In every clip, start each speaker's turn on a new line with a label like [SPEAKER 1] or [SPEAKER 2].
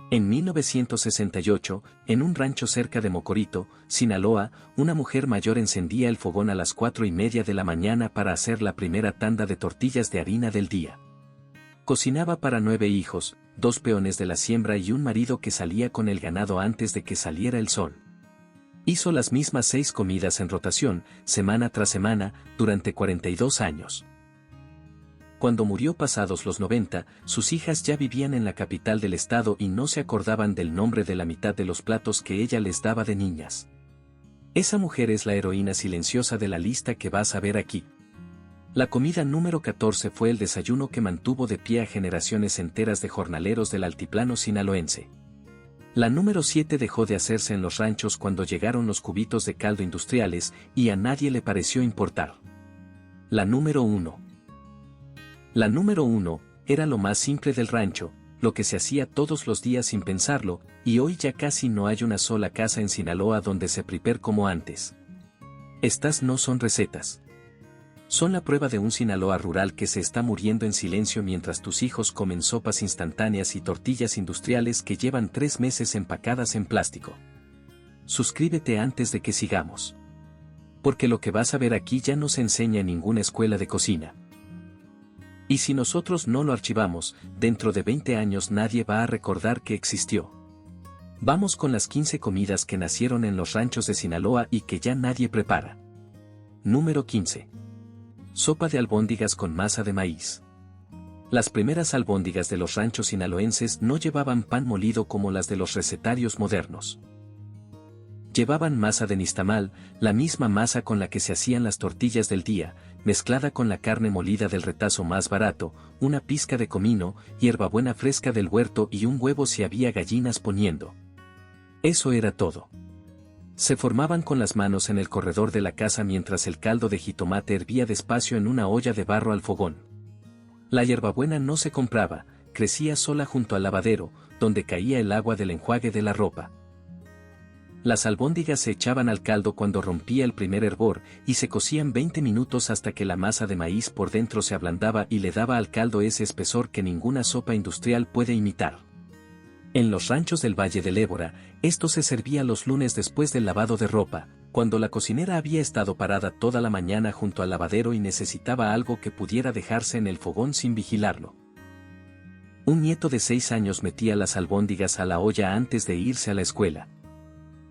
[SPEAKER 1] En 1968, en un rancho cerca de Mocorito, Sinaloa, una mujer mayor encendía el fogón a las 4:30 de la mañana para hacer la primera tanda de tortillas de harina del día. Cocinaba para 9 hijos, 2 peones de la siembra y un marido que salía con el ganado antes de que saliera el sol. Hizo las mismas 6 comidas en rotación, semana tras semana, durante 42 años. Cuando murió pasados los 90, sus hijas ya vivían en la capital del estado y no se acordaban del nombre de la mitad de los platos que ella les daba de niñas. Esa mujer es la heroína silenciosa de la lista que vas a ver aquí. La comida número 14 fue el desayuno que mantuvo de pie a generaciones enteras de jornaleros del altiplano sinaloense. La número 7 dejó de hacerse en los ranchos cuando llegaron los cubitos de caldo industriales y a nadie le pareció importar. La número 1. La número 1 era lo más simple del rancho, lo que se hacía todos los días sin pensarlo, y hoy ya casi no hay una sola casa en Sinaloa donde se prepare como antes. Estas no son recetas. Son la prueba de un Sinaloa rural que se está muriendo en silencio mientras tus hijos comen sopas instantáneas y tortillas industriales que llevan 3 meses empacadas en plástico. Suscríbete antes de que sigamos. Porque lo que vas a ver aquí ya no se enseña en ninguna escuela de cocina. Y si nosotros no lo archivamos, dentro de 20 años nadie va a recordar que existió. Vamos con las 15 comidas que nacieron en los ranchos de Sinaloa y que ya nadie prepara. Número 15. Sopa de albóndigas con masa de maíz. Las primeras albóndigas de los ranchos sinaloenses no llevaban pan molido como las de los recetarios modernos. Llevaban masa de nixtamal, la misma masa con la que se hacían las tortillas del día, mezclada con la carne molida del retazo más barato, una pizca de comino, hierbabuena fresca del huerto y un huevo si había gallinas poniendo. Eso era todo. Se formaban con las manos en el corredor de la casa mientras el caldo de jitomate hervía despacio en una olla de barro al fogón. La hierbabuena no se compraba, crecía sola junto al lavadero, donde caía el agua del enjuague de la ropa. Las albóndigas se echaban al caldo cuando rompía el primer hervor y se cocían 20 minutos hasta que la masa de maíz por dentro se ablandaba y le daba al caldo ese espesor que ninguna sopa industrial puede imitar. En los ranchos del Valle del Ébora, esto se servía los lunes después del lavado de ropa, cuando la cocinera había estado parada toda la mañana junto al lavadero y necesitaba algo que pudiera dejarse en el fogón sin vigilarlo. Un nieto de 6 años metía las albóndigas a la olla antes de irse a la escuela.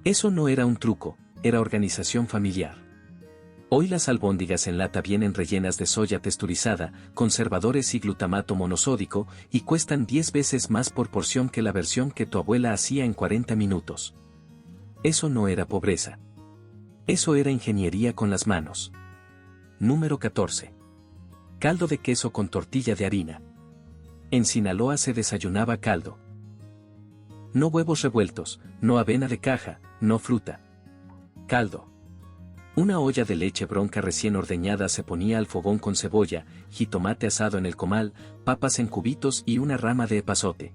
[SPEAKER 1] Eso no era un truco, era organización familiar. Hoy las albóndigas en lata vienen rellenas de soya texturizada, conservadores y glutamato monosódico, y cuestan 10 veces más por porción que la versión que tu abuela hacía en 40 minutos. Eso no era pobreza. Eso era ingeniería con las manos. Número 14. Caldo de queso con tortilla de harina. En Sinaloa se desayunaba caldo. No huevos revueltos, no avena de caja, no fruta. Caldo. Una olla de leche bronca recién ordeñada se ponía al fogón con cebolla, jitomate asado en el comal, papas en cubitos y una rama de epazote.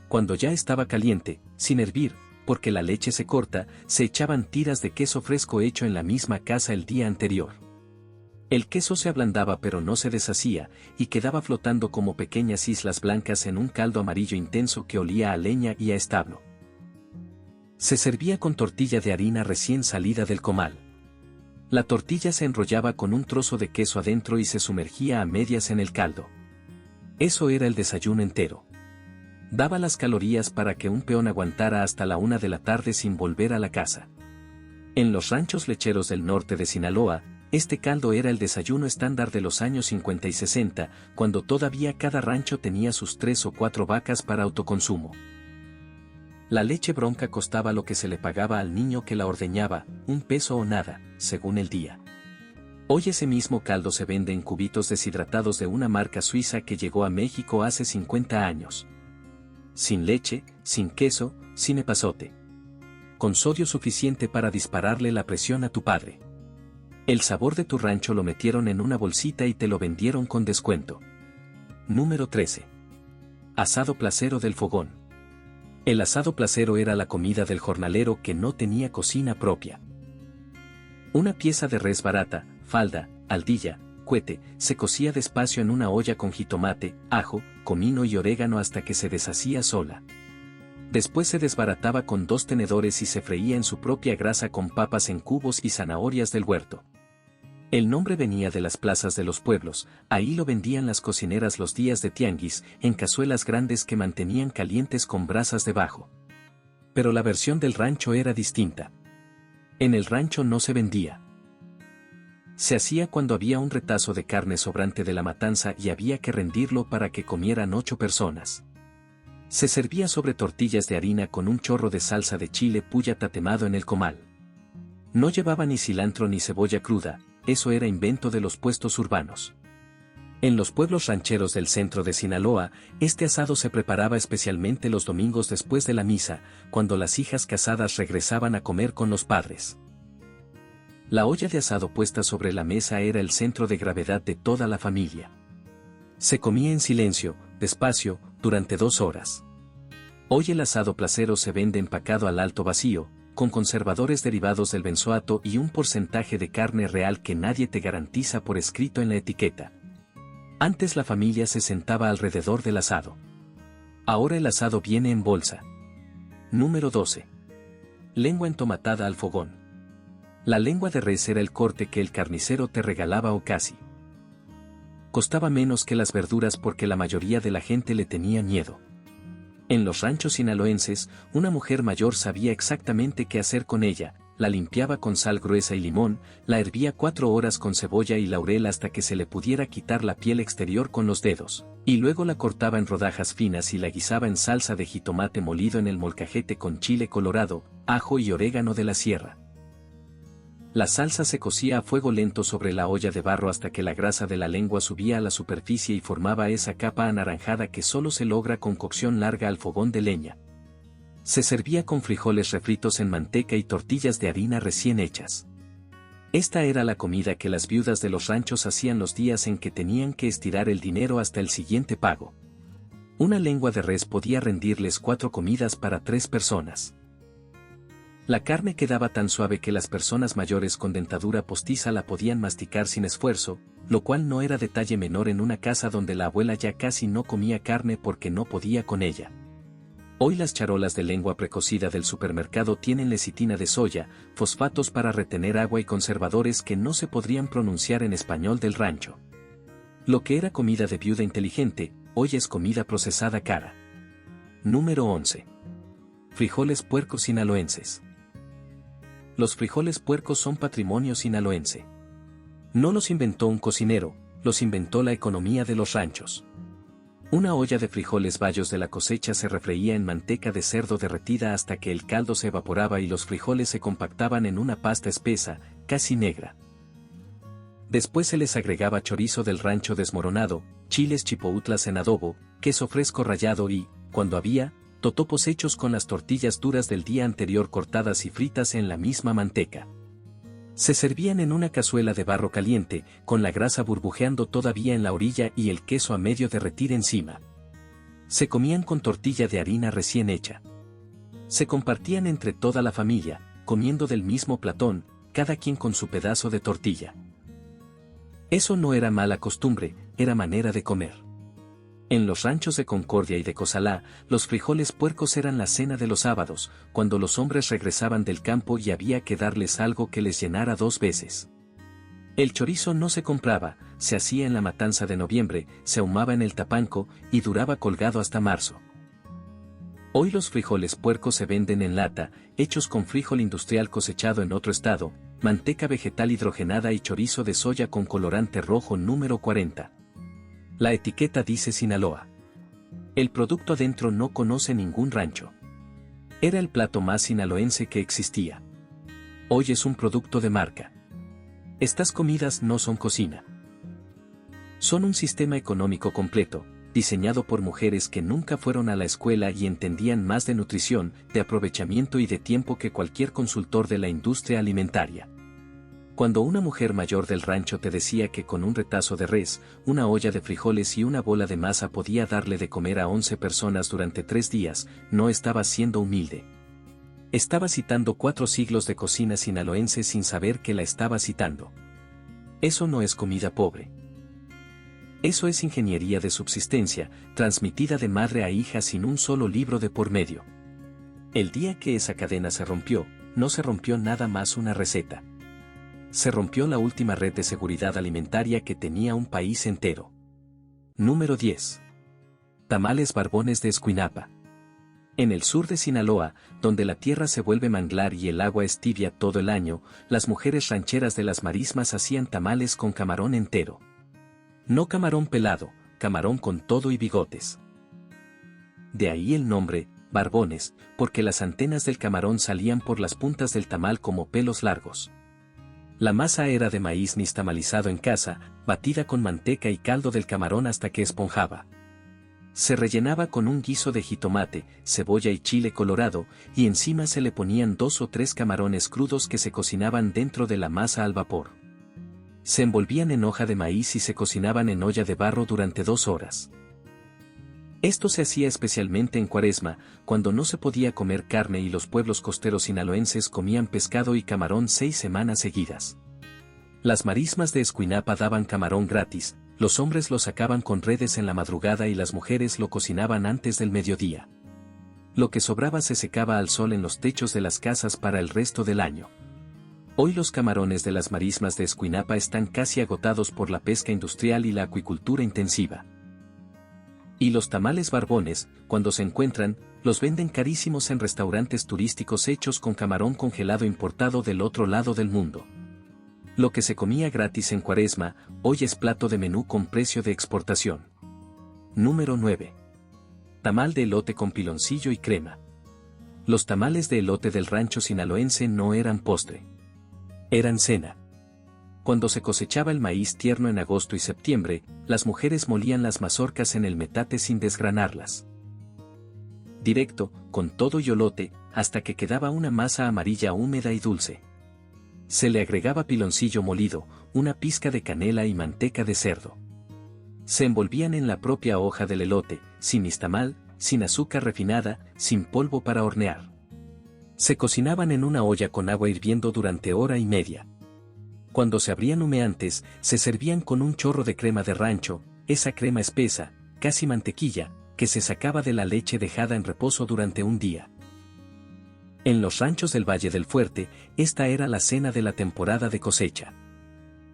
[SPEAKER 1] Cuando ya estaba caliente, sin hervir, porque la leche se corta, se echaban tiras de queso fresco hecho en la misma casa el día anterior. El queso se ablandaba pero no se deshacía, y quedaba flotando como pequeñas islas blancas en un caldo amarillo intenso que olía a leña y a establo. Se servía con tortilla de harina recién salida del comal. La tortilla se enrollaba con un trozo de queso adentro y se sumergía a medias en el caldo. Eso era el desayuno entero. Daba las calorías para que un peón aguantara hasta la 1 de la tarde sin volver a la casa. En los ranchos lecheros del norte de Sinaloa, este caldo era el desayuno estándar de los años 50 y 60, cuando todavía cada rancho tenía sus 3 o 4 vacas para autoconsumo. La leche bronca costaba lo que se le pagaba al niño que la ordeñaba, 1 peso o nada, según el día. Hoy ese mismo caldo se vende en cubitos deshidratados de una marca suiza que llegó a México hace 50 años. Sin leche, sin queso, sin epazote. Con sodio suficiente para dispararle la presión a tu padre. El sabor de tu rancho lo metieron en una bolsita y te lo vendieron con descuento. Número 13. Asado placero del fogón. El asado placero era la comida del jornalero que no tenía cocina propia. Una pieza de res barata, falda, aldilla, cuete, se cocía despacio en una olla con jitomate, ajo, comino y orégano hasta que se deshacía sola. Después se desbarataba con 2 tenedores y se freía en su propia grasa con papas en cubos y zanahorias del huerto. El nombre venía de las plazas de los pueblos, ahí lo vendían las cocineras los días de tianguis, en cazuelas grandes que mantenían calientes con brasas debajo. Pero la versión del rancho era distinta. En el rancho no se vendía. Se hacía cuando había un retazo de carne sobrante de la matanza y había que rendirlo para que comieran 8 personas. Se servía sobre tortillas de harina con un chorro de salsa de chile puya tatemado en el comal. No llevaba ni cilantro ni cebolla cruda, eso era invento de los puestos urbanos. En los pueblos rancheros del centro de Sinaloa, este asado se preparaba especialmente los domingos después de la misa, cuando las hijas casadas regresaban a comer con los padres. La olla de asado puesta sobre la mesa era el centro de gravedad de toda la familia. Se comía en silencio, despacio, durante 2 horas. Hoy el asado placero se vende empacado al alto vacío, con conservadores derivados del benzoato y un porcentaje de carne real que nadie te garantiza por escrito en la etiqueta. Antes la familia se sentaba alrededor del asado. Ahora el asado viene en bolsa. Número 12. Lengua entomatada al fogón. La lengua de res era el corte que el carnicero te regalaba o casi. Costaba menos que las verduras porque la mayoría de la gente le tenía miedo. En los ranchos sinaloenses, una mujer mayor sabía exactamente qué hacer con ella, la limpiaba con sal gruesa y limón, la hervía 4 horas con cebolla y laurel hasta que se le pudiera quitar la piel exterior con los dedos, y luego la cortaba en rodajas finas y la guisaba en salsa de jitomate molido en el molcajete con chile colorado, ajo y orégano de la sierra. La salsa se cocía a fuego lento sobre la olla de barro hasta que la grasa de la lengua subía a la superficie y formaba esa capa anaranjada que solo se logra con cocción larga al fogón de leña. Se servía con frijoles refritos en manteca y tortillas de harina recién hechas. Esta era la comida que las viudas de los ranchos hacían los días en que tenían que estirar el dinero hasta el siguiente pago. Una lengua de res podía rendirles 4 comidas para 3 personas. La carne quedaba tan suave que las personas mayores con dentadura postiza la podían masticar sin esfuerzo, lo cual no era detalle menor en una casa donde la abuela ya casi no comía carne porque no podía con ella. Hoy las charolas de lengua precocida del supermercado tienen lecitina de soya, fosfatos para retener agua y conservadores que no se podrían pronunciar en español del rancho. Lo que era comida de viuda inteligente, hoy es comida procesada cara. Número 11. Frijoles puercos sinaloenses. Los frijoles puercos son patrimonio sinaloense. No los inventó un cocinero, los inventó la economía de los ranchos. Una olla de frijoles bayos de la cosecha se refreía en manteca de cerdo derretida hasta que el caldo se evaporaba y los frijoles se compactaban en una pasta espesa, casi negra. Después se les agregaba chorizo del rancho desmoronado, chiles chipoutlas en adobo, queso fresco rallado y, cuando había, totopos hechos con las tortillas duras del día anterior cortadas y fritas en la misma manteca. Se servían en una cazuela de barro caliente, con la grasa burbujeando todavía en la orilla y el queso a medio derretir encima. Se comían con tortilla de harina recién hecha. Se compartían entre toda la familia, comiendo del mismo platón, cada quien con su pedazo de tortilla. Eso no era mala costumbre, era manera de comer. En los ranchos de Concordia y de Cozalá, los frijoles puercos eran la cena de los sábados, cuando los hombres regresaban del campo y había que darles algo que les llenara 2 veces. El chorizo no se compraba, se hacía en la matanza de noviembre, se ahumaba en el tapanco y duraba colgado hasta marzo. Hoy los frijoles puercos se venden en lata, hechos con frijol industrial cosechado en otro estado, manteca vegetal hidrogenada y chorizo de soya con colorante rojo número 40. La etiqueta dice Sinaloa. El producto adentro no conoce ningún rancho. Era el plato más sinaloense que existía. Hoy es un producto de marca. Estas comidas no son cocina. Son un sistema económico completo, diseñado por mujeres que nunca fueron a la escuela y entendían más de nutrición, de aprovechamiento y de tiempo que cualquier consultor de la industria alimentaria. Cuando una mujer mayor del rancho te decía que con un retazo de res, una olla de frijoles y una bola de masa podía darle de comer a 11 personas durante 3 días, no estaba siendo humilde. Estaba citando 4 siglos de cocina sinaloense sin saber que la estaba citando. Eso no es comida pobre. Eso es ingeniería de subsistencia, transmitida de madre a hija sin un solo libro de por medio. El día que esa cadena se rompió, no se rompió nada más una receta. Se rompió la última red de seguridad alimentaria que tenía un país entero. Número 10. Tamales Barbones de Escuinapa. En el sur de Sinaloa, donde la tierra se vuelve manglar y el agua es tibia todo el año, las mujeres rancheras de las marismas hacían tamales con camarón entero. No camarón pelado, camarón con todo y bigotes. De ahí el nombre, barbones, porque las antenas del camarón salían por las puntas del tamal como pelos largos. La masa era de maíz nixtamalizado en casa, batida con manteca y caldo del camarón hasta que esponjaba. Se rellenaba con un guiso de jitomate, cebolla y chile colorado, y encima se le ponían 2 o 3 camarones crudos que se cocinaban dentro de la masa al vapor. Se envolvían en hoja de maíz y se cocinaban en olla de barro durante 2 horas. Esto se hacía especialmente en Cuaresma, cuando no se podía comer carne y los pueblos costeros sinaloenses comían pescado y camarón 6 semanas seguidas. Las marismas de Escuinapa daban camarón gratis, los hombres lo sacaban con redes en la madrugada y las mujeres lo cocinaban antes del mediodía. Lo que sobraba se secaba al sol en los techos de las casas para el resto del año. Hoy los camarones de las marismas de Escuinapa están casi agotados por la pesca industrial y la acuicultura intensiva. Y los tamales barbones, cuando se encuentran, los venden carísimos en restaurantes turísticos hechos con camarón congelado importado del otro lado del mundo. Lo que se comía gratis en Cuaresma, hoy es plato de menú con precio de exportación. Número 9. Tamal de elote con piloncillo y crema. Los tamales de elote del rancho sinaloense no eran postre. Eran cena. Cuando se cosechaba el maíz tierno en agosto y septiembre, las mujeres molían las mazorcas en el metate sin desgranarlas. Directo, con todo y elote, hasta que quedaba una masa amarilla húmeda y dulce. Se le agregaba piloncillo molido, una pizca de canela y manteca de cerdo. Se envolvían en la propia hoja del elote, sin nixtamal, sin azúcar refinada, sin polvo para hornear. Se cocinaban en una olla con agua hirviendo durante hora y media. Cuando se abrían humeantes, se servían con un chorro de crema de rancho, esa crema espesa, casi mantequilla, que se sacaba de la leche dejada en reposo durante un día. En los ranchos del Valle del Fuerte, esta era la cena de la temporada de cosecha.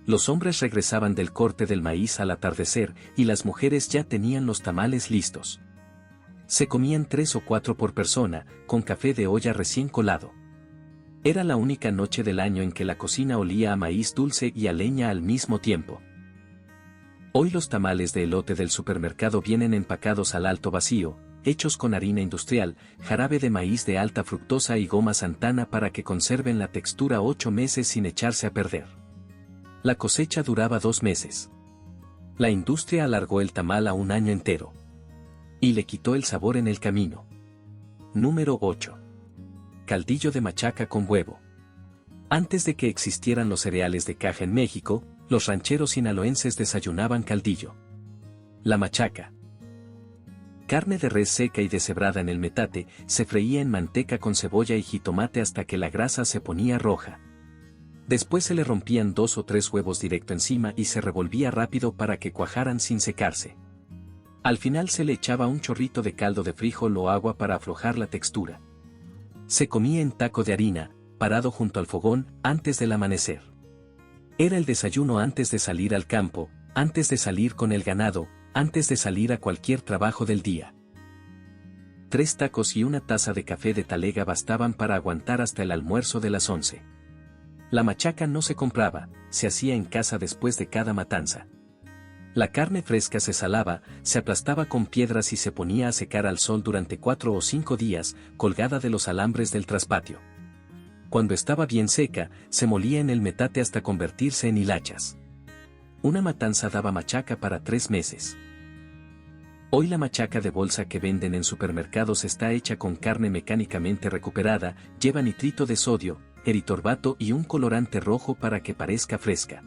[SPEAKER 1] Los hombres regresaban del corte del maíz al atardecer y las mujeres ya tenían los tamales listos. Se comían 3 o 4 por persona, con café de olla recién colado. Era la única noche del año en que la cocina olía a maíz dulce y a leña al mismo tiempo. Hoy los tamales de elote del supermercado vienen empacados al alto vacío, hechos con harina industrial, jarabe de maíz de alta fructosa y goma santana para que conserven la textura 8 meses sin echarse a perder. La cosecha duraba 2 meses. La industria alargó el tamal a un año entero. Y le quitó el sabor en el camino. Número 8. Caldillo de machaca con huevo. Antes de que existieran los cereales de caja en México, los rancheros sinaloenses desayunaban caldillo. La machaca. Carne de res seca y deshebrada en el metate, se freía en manteca con cebolla y jitomate hasta que la grasa se ponía roja. Después se le rompían 2 o 3 huevos directo encima y se revolvía rápido para que cuajaran sin secarse. Al final se le echaba un chorrito de caldo de frijol o agua para aflojar la textura. Se comía en taco de harina, parado junto al fogón, antes del amanecer. Era el desayuno antes de salir al campo, antes de salir con el ganado, antes de salir a cualquier trabajo del día. 3 tacos y una taza de café de talega bastaban para aguantar hasta el almuerzo de las 11. La machaca no se compraba, se hacía en casa después de cada matanza. La carne fresca se salaba, se aplastaba con piedras y se ponía a secar al sol durante 4 o 5 días, colgada de los alambres del traspatio. Cuando estaba bien seca, se molía en el metate hasta convertirse en hilachas. Una matanza daba machaca para 3 meses. Hoy la machaca de bolsa que venden en supermercados está hecha con carne mecánicamente recuperada, lleva nitrito de sodio, eritorbato y un colorante rojo para que parezca fresca.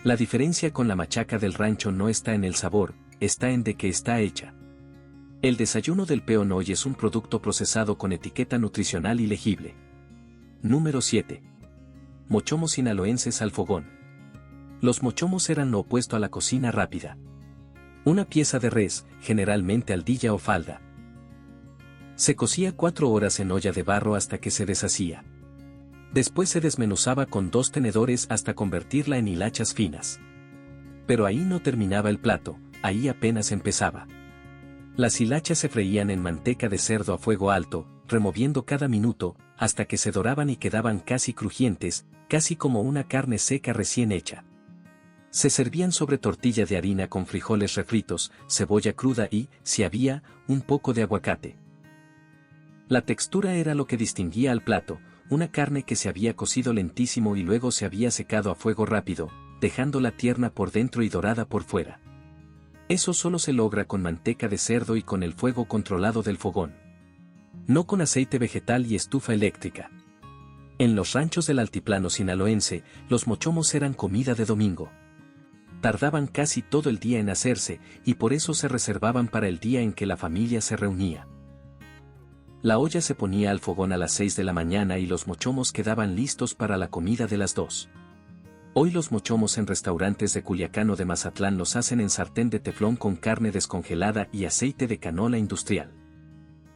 [SPEAKER 1] La diferencia con la machaca del rancho no está en el sabor, está en de qué está hecha. El desayuno del peón hoy es un producto procesado con etiqueta nutricional y legible. Número 7. Mochomos sinaloenses al fogón. Los mochomos eran lo opuesto a la cocina rápida. Una pieza de res, generalmente aldilla o falda. Se cocía 4 horas en olla de barro hasta que se deshacía. Después se desmenuzaba con 2 tenedores hasta convertirla en hilachas finas. Pero ahí no terminaba el plato, ahí apenas empezaba. Las hilachas se freían en manteca de cerdo a fuego alto, removiendo cada minuto, hasta que se doraban y quedaban casi crujientes, casi como una carne seca recién hecha. Se servían sobre tortilla de harina con frijoles refritos, cebolla cruda y, si había, un poco de aguacate. La textura era lo que distinguía al plato, una carne que se había cocido lentísimo y luego se había secado a fuego rápido, dejándola tierna por dentro y dorada por fuera. Eso solo se logra con manteca de cerdo y con el fuego controlado del fogón. No con aceite vegetal y estufa eléctrica. En los ranchos del altiplano sinaloense, los mochomos eran comida de domingo. Tardaban casi todo el día en hacerse, y por eso se reservaban para el día en que la familia se reunía. La olla se ponía al fogón a las 6 de la mañana y los mochomos quedaban listos para la comida de las 2. Hoy los mochomos en restaurantes de Culiacán o de Mazatlán los hacen en sartén de teflón con carne descongelada y aceite de canola industrial.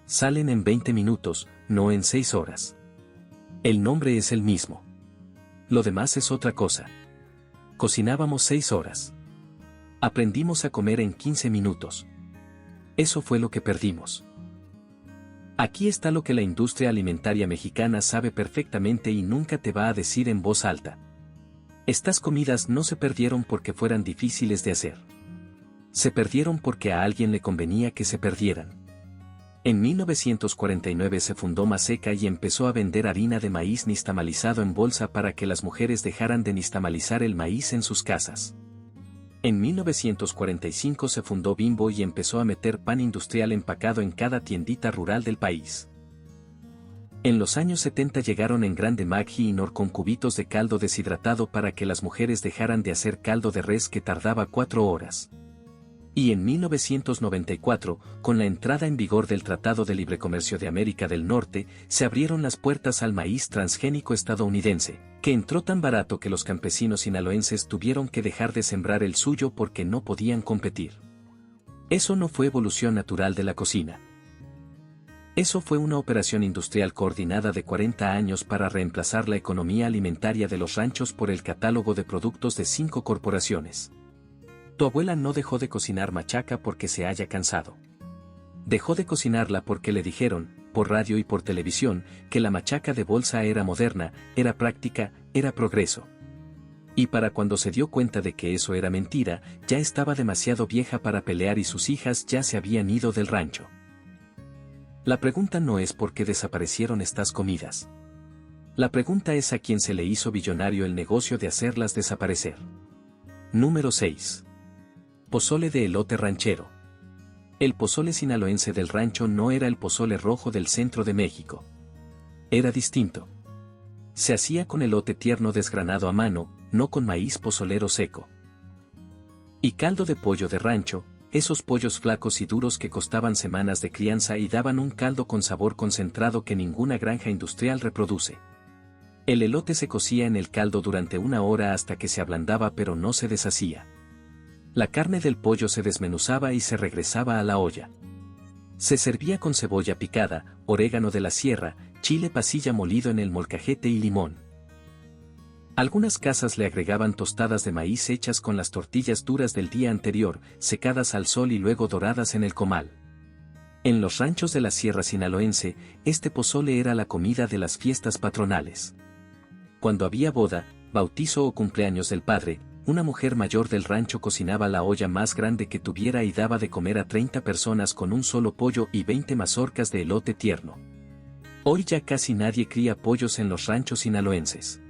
[SPEAKER 1] Salen en 20 minutos, no en 6 horas. El nombre es el mismo. Lo demás es otra cosa. Cocinábamos 6 horas. Aprendimos a comer en 15 minutos. Eso fue lo que perdimos. Aquí está lo que la industria alimentaria mexicana sabe perfectamente y nunca te va a decir en voz alta. Estas comidas no se perdieron porque fueran difíciles de hacer. Se perdieron porque a alguien le convenía que se perdieran. En 1949 se fundó Maseca y empezó a vender harina de maíz nixtamalizado en bolsa para que las mujeres dejaran de nixtamalizar el maíz en sus casas. En 1945 se fundó Bimbo y empezó a meter pan industrial empacado en cada tiendita rural del país. En los años 70 llegaron en grande Maggi y Nor con cubitos de caldo deshidratado para que las mujeres dejaran de hacer caldo de res que tardaba 4 horas. Y en 1994, con la entrada en vigor del Tratado de Libre Comercio de América del Norte, se abrieron las puertas al maíz transgénico estadounidense, que entró tan barato que los campesinos sinaloenses tuvieron que dejar de sembrar el suyo porque no podían competir. Eso no fue evolución natural de la cocina. Eso fue una operación industrial coordinada de 40 años para reemplazar la economía alimentaria de los ranchos por el catálogo de productos de 5 corporaciones. Tu abuela no dejó de cocinar machaca porque se haya cansado. Dejó de cocinarla porque le dijeron, por radio y por televisión, que la machaca de bolsa era moderna, era práctica, era progreso. Y para cuando se dio cuenta de que eso era mentira, ya estaba demasiado vieja para pelear y sus hijas ya se habían ido del rancho. La pregunta no es por qué desaparecieron estas comidas. La pregunta es a quién se le hizo billonario el negocio de hacerlas desaparecer. Número 6. Pozole de elote ranchero. El pozole sinaloense del rancho no era el pozole rojo del centro de México. Era distinto. Se hacía con elote tierno desgranado a mano, no con maíz pozolero seco. Y caldo de pollo de rancho, esos pollos flacos y duros que costaban semanas de crianza y daban un caldo con sabor concentrado que ninguna granja industrial reproduce. El elote se cocía en el caldo durante 1 hora hasta que se ablandaba pero no se deshacía. La carne del pollo se desmenuzaba y se regresaba a la olla. Se servía con cebolla picada, orégano de la sierra, chile pasilla molido en el molcajete y limón. Algunas casas le agregaban tostadas de maíz hechas con las tortillas duras del día anterior, secadas al sol y luego doradas en el comal. En los ranchos de la sierra sinaloense, este pozole era la comida de las fiestas patronales. Cuando había boda, bautizo o cumpleaños del padre, una mujer mayor del rancho cocinaba la olla más grande que tuviera y daba de comer a 30 personas con un solo pollo y 20 mazorcas de elote tierno. Hoy ya casi nadie cría pollos en los ranchos sinaloenses.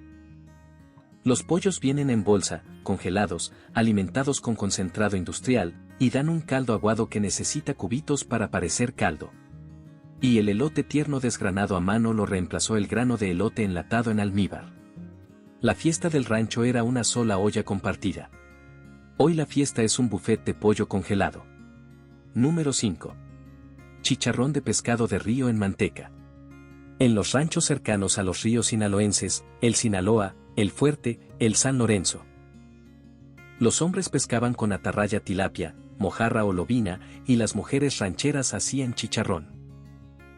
[SPEAKER 1] Los pollos vienen en bolsa, congelados, alimentados con concentrado industrial, y dan un caldo aguado que necesita cubitos para parecer caldo. Y el elote tierno desgranado a mano lo reemplazó el grano de elote enlatado en almíbar. La fiesta del rancho era una sola olla compartida. Hoy la fiesta es un buffet de pollo congelado. Número 5. Chicharrón de pescado de río en manteca. En los ranchos cercanos a los ríos sinaloenses, el Sinaloa, el Fuerte, el San Lorenzo, los hombres pescaban con atarraya tilapia, mojarra o lobina, y las mujeres rancheras hacían chicharrón.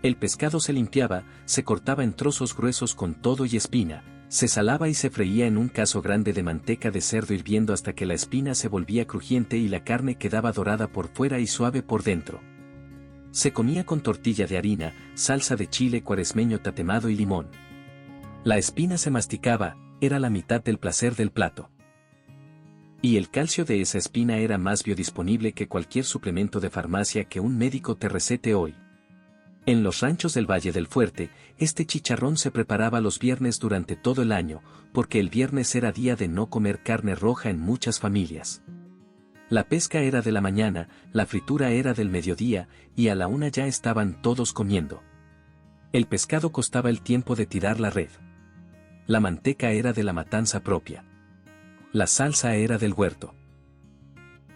[SPEAKER 1] El pescado se limpiaba, se cortaba en trozos gruesos con todo y espina, se salaba y se freía en un cazo grande de manteca de cerdo hirviendo hasta que la espina se volvía crujiente y la carne quedaba dorada por fuera y suave por dentro. Se comía con tortilla de harina, salsa de chile cuaresmeño tatemado y limón. La espina se masticaba, era la mitad del placer del plato. Y el calcio de esa espina era más biodisponible que cualquier suplemento de farmacia que un médico te recete hoy. En los ranchos del Valle del Fuerte, este chicharrón se preparaba los viernes durante todo el año, porque el viernes era día de no comer carne roja en muchas familias. La pesca era de la mañana, la fritura era del mediodía, y a la 1 ya estaban todos comiendo. El pescado costaba el tiempo de tirar la red. La manteca era de la matanza propia. La salsa era del huerto.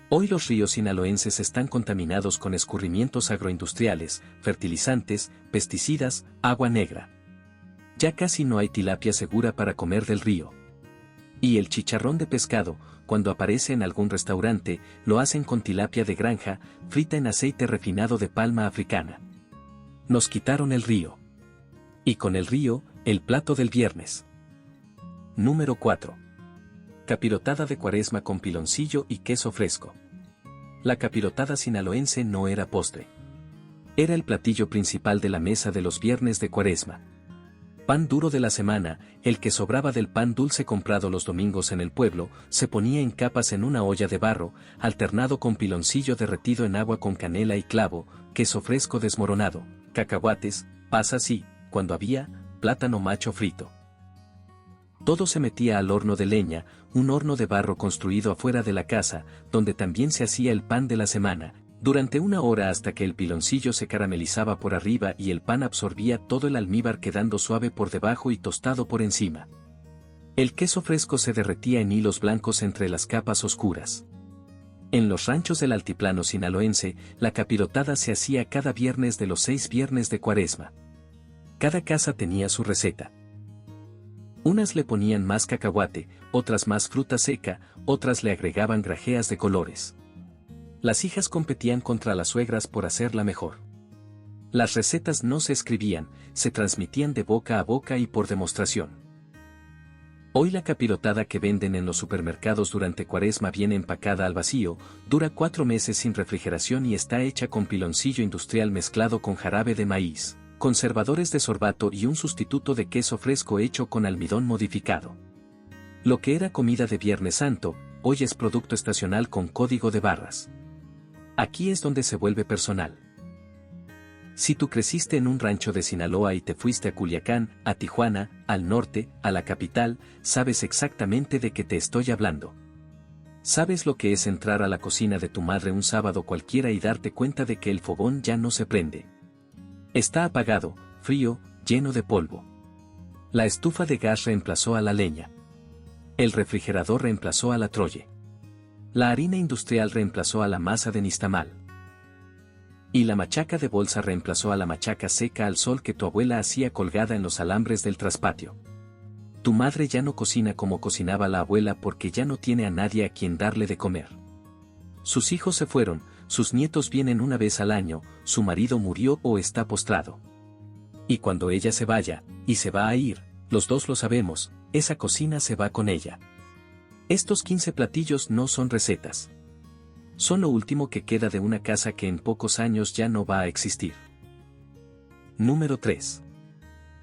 [SPEAKER 1] Hoy los ríos sinaloenses están contaminados con escurrimientos agroindustriales, fertilizantes, pesticidas, agua negra. Ya casi no hay tilapia segura para comer del río. Y el chicharrón de pescado, cuando aparece en algún restaurante, lo hacen con tilapia de granja, frita en aceite refinado de palma africana. Nos quitaron el río. Y con el río, el plato del viernes. Número 4. Capirotada de Cuaresma con piloncillo y queso fresco. La capirotada sinaloense no era postre. Era el platillo principal de la mesa de los viernes de Cuaresma. Pan duro de la semana, el que sobraba del pan dulce comprado los domingos en el pueblo, se ponía en capas en una olla de barro, alternado con piloncillo derretido en agua con canela y clavo, queso fresco desmoronado, cacahuates, pasas y, cuando había, plátano macho frito. Todo se metía al horno de leña, un horno de barro construido afuera de la casa, donde también se hacía el pan de la semana, durante 1 hora hasta que el piloncillo se caramelizaba por arriba y el pan absorbía todo el almíbar quedando suave por debajo y tostado por encima. El queso fresco se derretía en hilos blancos entre las capas oscuras. En los ranchos del altiplano sinaloense, la capirotada se hacía cada viernes de los 6 viernes de Cuaresma. Cada casa tenía su receta. Unas le ponían más cacahuate, otras más fruta seca, otras le agregaban grajeas de colores. Las hijas competían contra las suegras por hacerla mejor. Las recetas no se escribían, se transmitían de boca a boca y por demostración. Hoy la capirotada que venden en los supermercados durante Cuaresma viene empacada al vacío, dura 4 meses sin refrigeración y está hecha con piloncillo industrial mezclado con jarabe de maíz, conservadores de sorbato y un sustituto de queso fresco hecho con almidón modificado. Lo que era comida de Viernes Santo, hoy es producto estacional con código de barras. Aquí es donde se vuelve personal. Si tú creciste en un rancho de Sinaloa y te fuiste a Culiacán, a Tijuana, al norte, a la capital, sabes exactamente de qué te estoy hablando. Sabes lo que es entrar a la cocina de tu madre un sábado cualquiera y darte cuenta de que el fogón ya no se prende. Está apagado, frío, lleno de polvo. La estufa de gas reemplazó a la leña. El refrigerador reemplazó a la Troye. La harina industrial reemplazó a la masa de nixtamal. Y la machaca de bolsa reemplazó a la machaca seca al sol que tu abuela hacía colgada en los alambres del traspatio. Tu madre ya no cocina como cocinaba la abuela porque ya no tiene a nadie a quien darle de comer. Sus hijos se fueron, sus nietos vienen una vez al año, su marido murió o está postrado. Y cuando ella se vaya, y se va a ir, los dos lo sabemos, esa cocina se va con ella. Estos 15 platillos no son recetas. Son lo último que queda de una casa que en pocos años ya no va a existir. Número 3.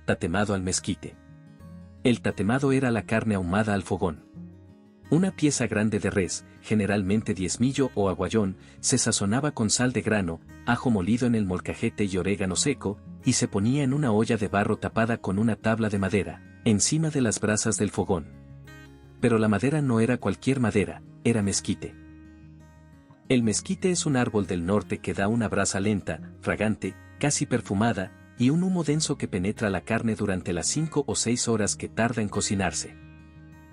[SPEAKER 1] Tatemado al mezquite. El tatemado era la carne ahumada al fogón. Una pieza grande de res, generalmente diezmillo o aguayón, se sazonaba con sal de grano, ajo molido en el molcajete y orégano seco, y se ponía en una olla de barro tapada con una tabla de madera, encima de las brasas del fogón. Pero la madera no era cualquier madera, era mezquite. El mezquite es un árbol del norte que da una brasa lenta, fragante, casi perfumada, y un humo denso que penetra la carne durante las 5 o 6 horas que tarda en cocinarse.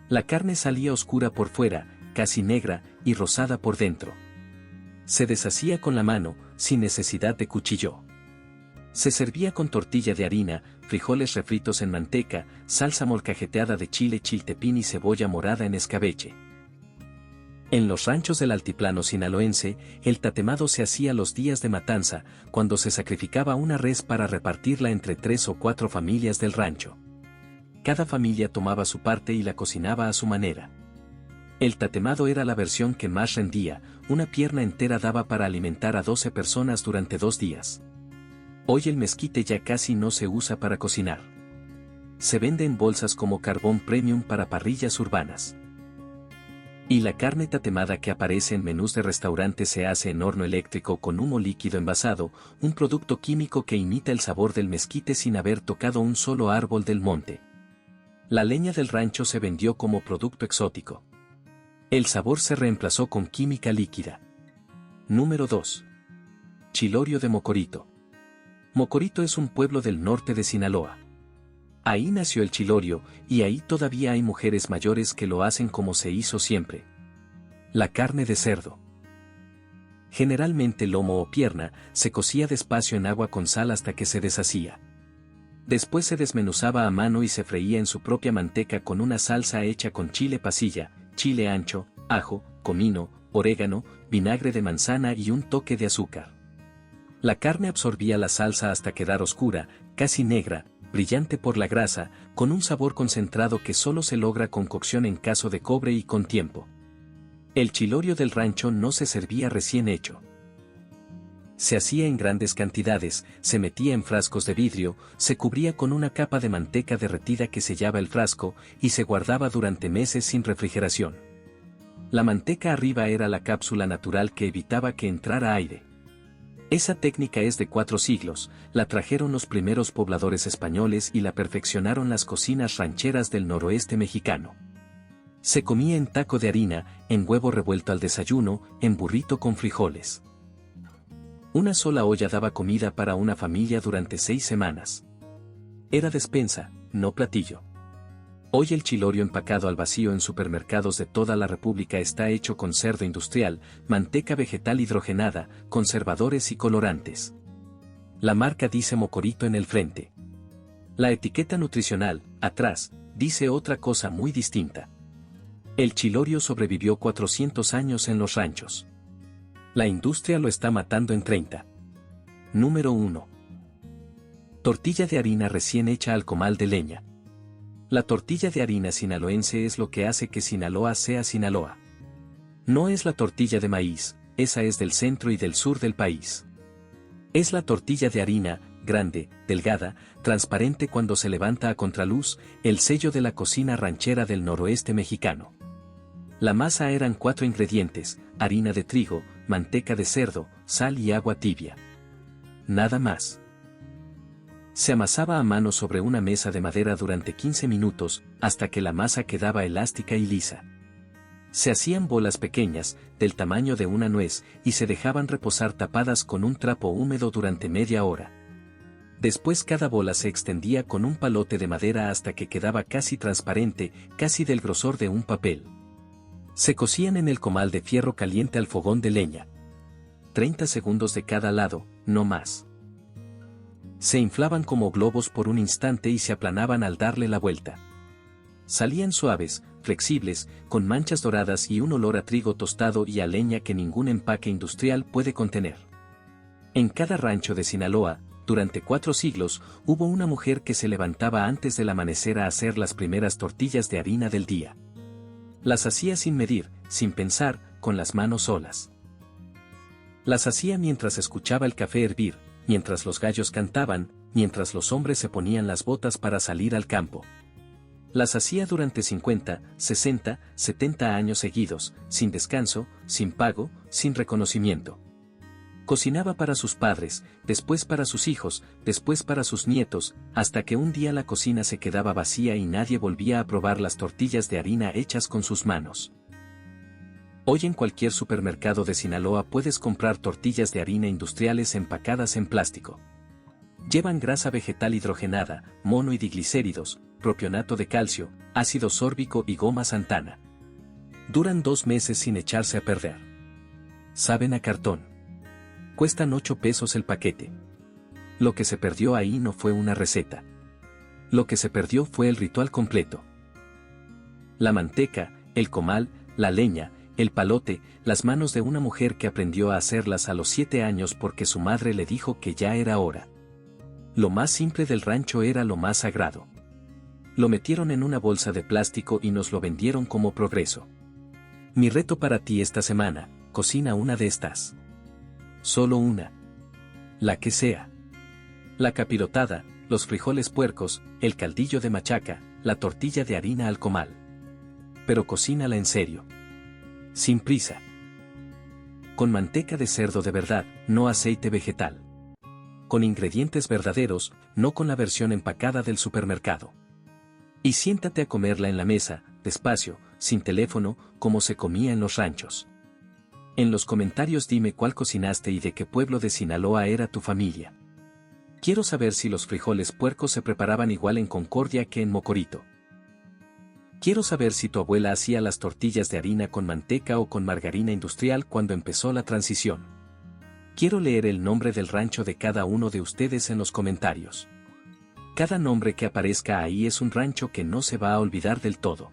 [SPEAKER 1] La carne salía oscura por fuera, casi negra, y rosada por dentro. Se deshacía con la mano, sin necesidad de cuchillo. Se servía con tortilla de harina, frijoles refritos en manteca, salsa molcajeteada de chile chiltepín y cebolla morada en escabeche. En los ranchos del altiplano sinaloense, el tatemado se hacía los días de matanza, cuando se sacrificaba una res para repartirla entre 3 o 4 familias del rancho. Cada familia tomaba su parte y la cocinaba a su manera. El tatemado era la versión que más rendía, una pierna entera daba para alimentar a 12 personas durante 2 días. Hoy el mezquite ya casi no se usa para cocinar. Se vende en bolsas como carbón premium para parrillas urbanas. Y la carne tatemada que aparece en menús de restaurantes se hace en horno eléctrico con humo líquido envasado, un producto químico que imita el sabor del mezquite sin haber tocado un solo árbol del monte. La leña del rancho se vendió como producto exótico. El sabor se reemplazó con química líquida. Número 2. Chilorio de Mocorito. Mocorito es un pueblo del norte de Sinaloa. Ahí nació el chilorio, y ahí todavía hay mujeres mayores que lo hacen como se hizo siempre. La carne de cerdo. Generalmente lomo o pierna, se cocía despacio en agua con sal hasta que se deshacía. Después se desmenuzaba a mano y se freía en su propia manteca con una salsa hecha con chile pasilla, chile ancho, ajo, comino, orégano, vinagre de manzana y un toque de azúcar. La carne absorbía la salsa hasta quedar oscura, casi negra, brillante por la grasa, con un sabor concentrado que solo se logra con cocción en caso de cobre y con tiempo. El chilorio del rancho no se servía recién hecho. Se hacía en grandes cantidades, se metía en frascos de vidrio, se cubría con una capa de manteca derretida que sellaba el frasco, y se guardaba durante meses sin refrigeración. La manteca arriba era la cápsula natural que evitaba que entrara aire. Esa técnica es de 4 siglos, la trajeron los primeros pobladores españoles y la perfeccionaron las cocinas rancheras del noroeste mexicano. Se comía en taco de harina, en huevo revuelto al desayuno, en burrito con frijoles. Una sola olla daba comida para una familia durante 6 semanas. Era despensa, no platillo. Hoy el chilorio empacado al vacío en supermercados de toda la República está hecho con cerdo industrial, manteca vegetal hidrogenada, conservadores y colorantes. La marca dice Mocorito en el frente. La etiqueta nutricional, atrás, dice otra cosa muy distinta. El chilorio sobrevivió 400 años en los ranchos. La industria lo está matando en 30. Número 1. Tortilla de harina recién hecha al comal de leña. La tortilla de harina sinaloense es lo que hace que Sinaloa sea Sinaloa. No es la tortilla de maíz, esa es del centro y del sur del país. Es la tortilla de harina, grande, delgada, transparente cuando se levanta a contraluz, el sello de la cocina ranchera del noroeste mexicano. La masa eran 4 ingredientes, harina de trigo, manteca de cerdo, sal y agua tibia. Nada más. Se amasaba a mano sobre una mesa de madera durante 15 minutos, hasta que la masa quedaba elástica y lisa. Se hacían bolas pequeñas, del tamaño de una nuez, y se dejaban reposar tapadas con un trapo húmedo durante media hora. Después cada bola se extendía con un palote de madera hasta que quedaba casi transparente, casi del grosor de un papel. Se cocían en el comal de fierro caliente al fogón de leña. 30 segundos de cada lado, no más. Se inflaban como globos por un instante y se aplanaban al darle la vuelta. Salían suaves, flexibles, con manchas doradas y un olor a trigo tostado y a leña que ningún empaque industrial puede contener. En cada rancho de Sinaloa, durante 4 siglos, hubo una mujer que se levantaba antes del amanecer a hacer las primeras tortillas de harina del día. Las hacía sin medir, sin pensar, con las manos solas. Las hacía mientras escuchaba el café hervir, mientras los gallos cantaban, mientras los hombres se ponían las botas para salir al campo. Las hacía durante 50, 60, 70 años seguidos, sin descanso, sin pago, sin reconocimiento. Cocinaba para sus padres, después para sus hijos, después para sus nietos, hasta que un día la cocina se quedaba vacía y nadie volvía a probar las tortillas de harina hechas con sus manos. Hoy en cualquier supermercado de Sinaloa puedes comprar tortillas de harina industriales empacadas en plástico. Llevan grasa vegetal hidrogenada, mono y diglicéridos, propionato de calcio, ácido sórbico y goma santana. Duran 2 meses sin echarse a perder. Saben a cartón. Cuestan 8 pesos el paquete. Lo que se perdió ahí no fue una receta. Lo que se perdió fue el ritual completo. La manteca, el comal, la leña, El palote, las manos de una mujer que aprendió a hacerlas a los 7 años porque su madre le dijo que ya era hora. Lo más simple del rancho era lo más sagrado. Lo metieron en una bolsa de plástico y nos lo vendieron como progreso. Mi reto para ti esta semana, cocina una de estas. Solo una. La que sea. La capirotada, los frijoles puercos, el caldillo de machaca, la tortilla de harina al comal. Pero cocínala en serio. Sin prisa. Con manteca de cerdo de verdad, no aceite vegetal. Con ingredientes verdaderos, no con la versión empacada del supermercado. Y siéntate a comerla en la mesa, despacio, sin teléfono, como se comía en los ranchos. En los comentarios dime cuál cocinaste y de qué pueblo de Sinaloa era tu familia. Quiero saber si los frijoles puercos se preparaban igual en Concordia que en Mocorito. Quiero saber si tu abuela hacía las tortillas de harina con manteca o con margarina industrial cuando empezó la transición. Quiero leer el nombre del rancho de cada uno de ustedes en los comentarios. Cada nombre que aparezca ahí es un rancho que no se va a olvidar del todo.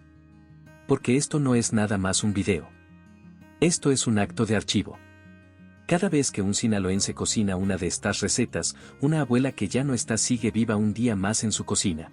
[SPEAKER 1] Porque esto no es nada más un video. Esto es un acto de archivo. Cada vez que un sinaloense cocina una de estas recetas, una abuela que ya no está sigue viva un día más en su cocina.